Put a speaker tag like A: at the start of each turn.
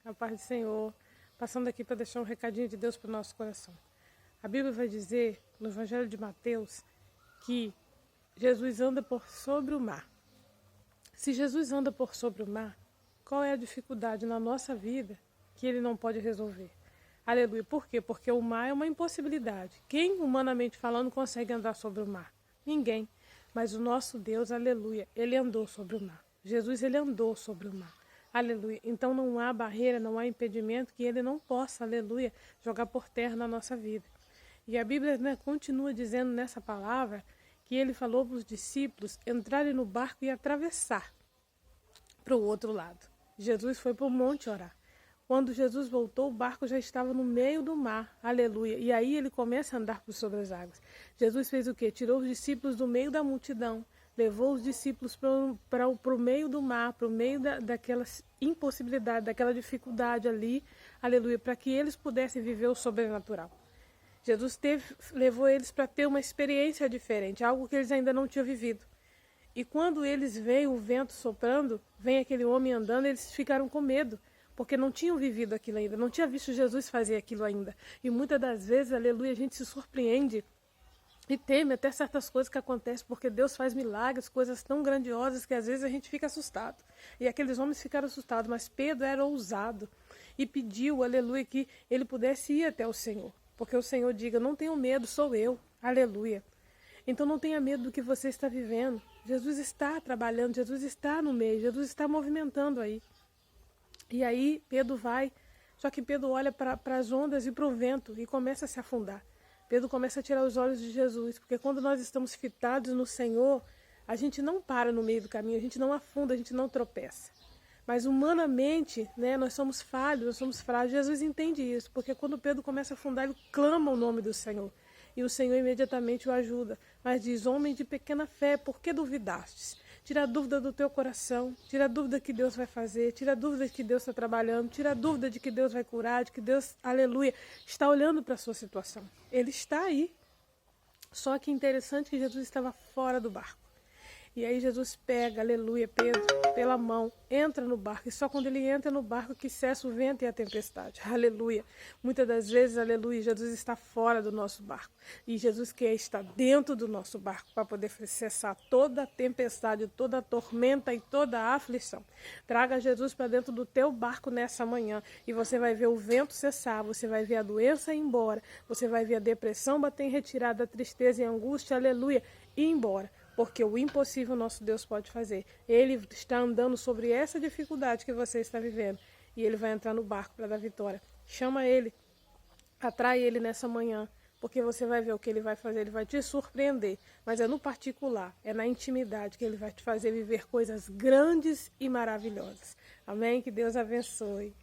A: A paz do Senhor. Passando aqui para deixar um recadinho de Deus para o nosso coração. A Bíblia vai dizer, no Evangelho de Mateus, que Jesus anda por sobre o mar. Se Jesus anda por sobre o mar, qual é a dificuldade na nossa vida que ele não pode resolver? Aleluia. Por quê? Porque o mar é uma impossibilidade. Quem, humanamente falando, consegue andar sobre o mar? Ninguém. Mas o nosso Deus, aleluia, ele andou sobre o mar. Jesus, ele andou sobre o mar. Aleluia. Então não há barreira, não há impedimento que ele não possa, aleluia, jogar por terra na nossa vida. E a Bíblia, continua dizendo nessa palavra que ele falou para os discípulos entrarem no barco e atravessar para o outro lado. Jesus foi para o monte orar. Quando Jesus voltou, o barco já estava no meio do mar, aleluia. E aí ele começa a andar por sobre as águas. Jesus fez o quê? Tirou os discípulos do meio da multidão, levou os discípulos para o meio do mar, para o meio daquela impossibilidade, daquela dificuldade ali, aleluia, para que eles pudessem viver o sobrenatural. Jesus levou eles para ter uma experiência diferente, algo que eles ainda não tinham vivido. E quando eles veem o vento soprando, vem aquele homem andando, eles ficaram com medo, porque não tinham vivido aquilo ainda, não tinham visto Jesus fazer aquilo ainda. E muitas das vezes, aleluia, a gente se surpreende e teme até certas coisas que acontecem, porque Deus faz milagres, coisas tão grandiosas que às vezes a gente fica assustado. E aqueles homens ficaram assustados, mas Pedro era ousado e pediu, aleluia, que ele pudesse ir até o Senhor. Porque o Senhor diga, não tenham medo, sou eu, aleluia. Então não tenha medo do que você está vivendo. Jesus está trabalhando, Jesus está no meio, Jesus está movimentando aí. E aí Pedro vai, só que Pedro olha para as ondas e para o vento e começa a se afundar. Pedro começa a tirar os olhos de Jesus, porque quando nós estamos fitados no Senhor, a gente não para no meio do caminho, a gente não afunda, a gente não tropeça. Mas humanamente, nós somos falhos, nós somos frágeis. Jesus entende isso, porque quando Pedro começa a afundar, ele clama o nome do Senhor. E o Senhor imediatamente o ajuda. Mas diz, homem de pequena fé, por que duvidastes? Tira a dúvida do teu coração, tira a dúvida que Deus vai fazer, tira a dúvida de que Deus está trabalhando, tira a dúvida de que Deus vai curar, de que Deus, aleluia, está olhando para a sua situação. Ele está aí. Só que interessante que Jesus estava fora do barco. E aí Jesus pega, aleluia, Pedro, pela mão, entra no barco. E só quando ele entra no barco que cessa o vento e a tempestade. Aleluia. Muitas das vezes, aleluia, Jesus está fora do nosso barco. E Jesus quer estar dentro do nosso barco para poder cessar toda a tempestade, toda a tormenta e toda a aflição. Traga Jesus para dentro do teu barco nessa manhã. E você vai ver o vento cessar, você vai ver a doença ir embora, você vai ver a depressão bater em retirada, a tristeza e a angústia, aleluia, ir embora. Porque o impossível nosso Deus pode fazer. Ele está andando sobre essa dificuldade que você está vivendo. E ele vai entrar no barco para dar vitória. Chama ele. Atrai ele nessa manhã. Porque você vai ver o que ele vai fazer. Ele vai te surpreender. Mas é no particular. É na intimidade que ele vai te fazer viver coisas grandes e maravilhosas. Amém? Que Deus abençoe.